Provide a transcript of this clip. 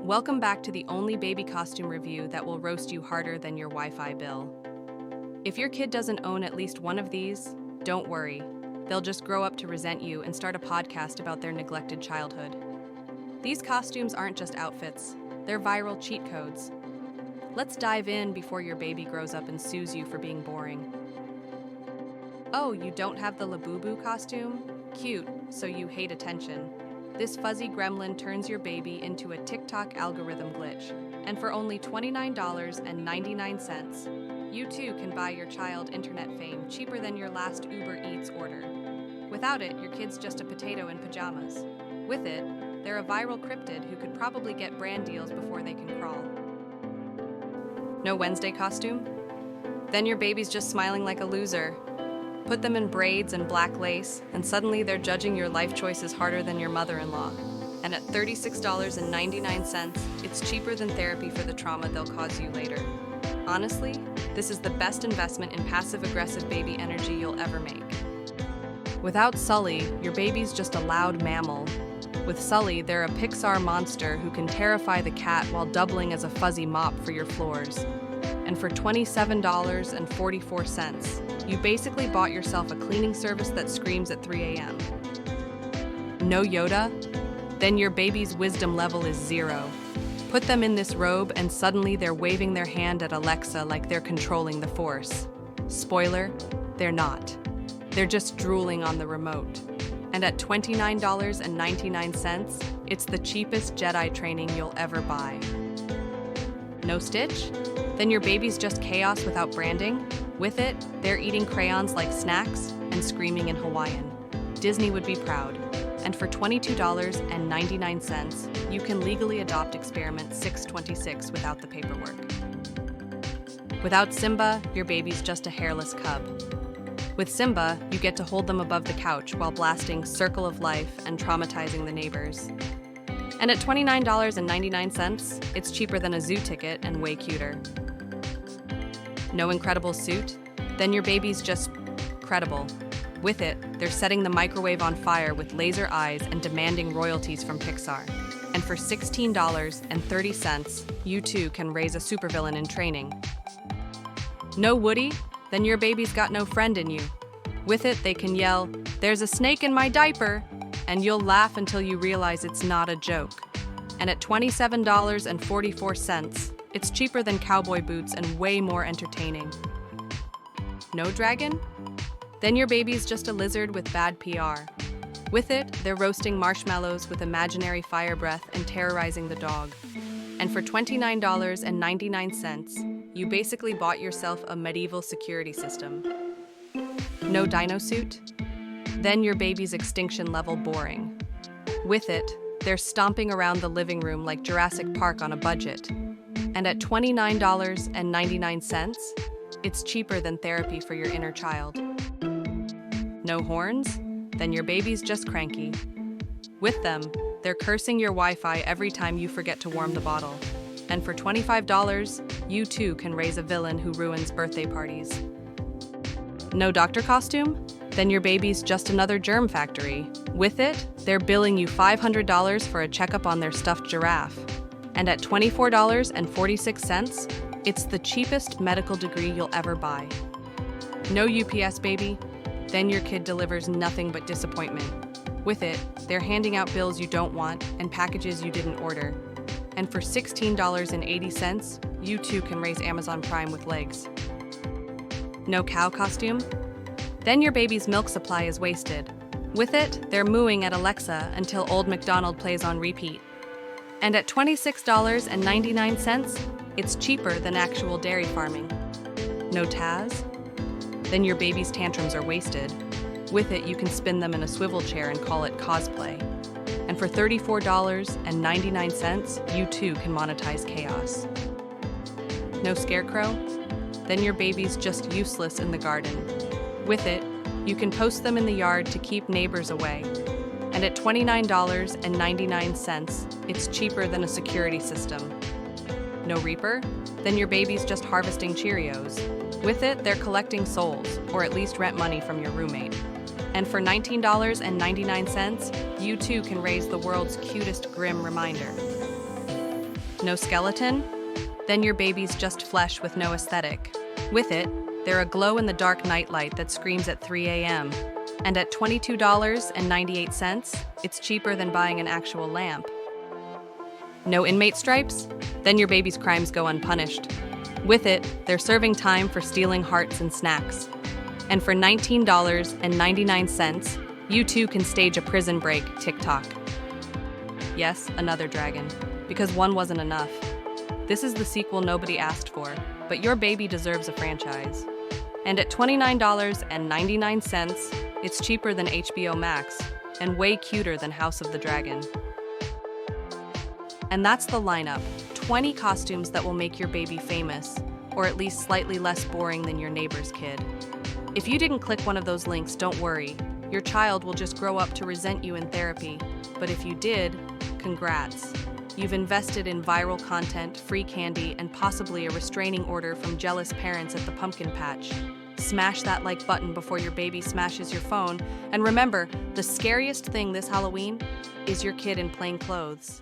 Welcome back to the only baby costume review that will roast you harder than your Wi-Fi bill. If your kid doesn't own at least one of these, don't worry. They'll just grow up to resent you and start a podcast about their neglected childhood. These costumes aren't just outfits, they're viral cheat codes. Let's dive in before your baby grows up and sues you for being boring. Oh, you don't have the LABUBU costume? Cute, so you hate attention. This fuzzy gremlin turns your baby into a TikTok algorithm glitch. And for only $29.99, you too can buy your child internet fame cheaper than your last Uber Eats order. Without it, your kid's just a potato in pajamas. With it, they're a viral cryptid who could probably get brand deals before they can crawl. No Wednesday costume? Then your baby's just smiling like a loser. Put them in braids and black lace, and suddenly they're judging your life choices harder than your mother-in-law. And at $36.99, it's cheaper than therapy for the trauma they'll cause you later. Honestly, this is the best investment in passive-aggressive baby energy you'll ever make. Without SULLY, your baby's just a loud mammal. With SULLY, they're a Pixar monster who can terrify the cat while doubling as a fuzzy mop for your floors. And for $27.44, you basically bought yourself a cleaning service that screams at 3 a.m. No YODA? Then your baby's wisdom level is 0. Put them in this robe and suddenly they're waving their hand at Alexa like they're controlling the Force. Spoiler, they're not. They're just drooling on the remote. And at $29.99, it's the cheapest Jedi training you'll ever buy. No Stitch? Then your baby's just chaos without branding? With it, they're eating crayons like snacks and screaming in Hawaiian. Disney would be proud. And for $22.99, you can legally adopt Experiment 626 without the paperwork. Without SIMBA, your baby's just a hairless cub. With SIMBA, you get to hold them above the couch while blasting Circle of Life and traumatizing the neighbors. And at $29.99, it's cheaper than a zoo ticket and way cuter. No incredible suit? Then your baby's just credible. With it, they're setting the microwave on fire with laser eyes and demanding royalties from Pixar. And for $16.30, you too can raise a supervillain in training. No Woody? Then your baby's got no friend in you. With it, they can yell, "There's a snake in my diaper!" and you'll laugh until you realize it's not a joke. And at $27.44, it's cheaper than cowboy boots and way more entertaining. No dragon? Then your baby's just a lizard with bad PR. With it, they're roasting marshmallows with imaginary fire breath and terrorizing the dog. And for $29.99, you basically bought yourself a medieval security system. No dino suit? Then your baby's extinction level boring. With it, they're stomping around the living room like Jurassic Park on a budget. And at $29.99, it's cheaper than therapy for your inner child. No horns? Then your baby's just cranky. With them, they're cursing your Wi-Fi every time you forget to warm the bottle. And for $25, you too can raise a villain who ruins birthday parties. No doctor costume? Then your baby's just another germ factory. With it, they're billing you $500 for a checkup on their stuffed giraffe. And at $24.46, it's the cheapest medical degree you'll ever buy. No UPS baby? Then your kid delivers nothing but disappointment. With it, they're handing out bills you don't want and packages you didn't order. And for $16.80, you too can raise Amazon Prime with legs. No cow costume? Then your baby's milk supply is wasted. With it, they're mooing at Alexa until Old MacDonald plays on repeat. And at $26.99, it's cheaper than actual dairy farming. No Taz? Then your baby's tantrums are wasted. With it, you can spin them in a swivel chair and call it cosplay. And for $34.99, you too can monetize chaos. No Scarecrow? Then your baby's just useless in the garden. With it, you can post them in the yard to keep neighbors away. And at $29.99, it's cheaper than a security system. No Reaper? Then your baby's just harvesting Cheerios. With it, they're collecting souls, or at least rent money from your roommate. And for $19.99, you too can raise the world's cutest grim reminder. No skeleton? Then your baby's just flesh with no aesthetic. With it, they're a glow-in-the-dark nightlight that screams at 3 a.m. And at $22.98, it's cheaper than buying an actual lamp. No inmate stripes? Then your baby's crimes go unpunished. With it, they're serving time for stealing hearts and snacks. And for $19.99, you too can stage a prison break TikTok. Yes, another dragon, because one wasn't enough. This is the sequel nobody asked for, but your baby deserves a franchise. And at $29.99, it's cheaper than HBO Max and way cuter than House of the Dragon. And that's the lineup, 20 costumes that will make your baby famous, or at least slightly less boring than your neighbor's kid. If you didn't click one of those links, don't worry. Your child will just grow up to resent you in therapy. But if you did, congrats. You've invested in viral content, free candy, and possibly a restraining order from jealous parents at the pumpkin patch. Smash that like button before your baby smashes your phone. And remember, the scariest thing this Halloween is your kid in plain clothes.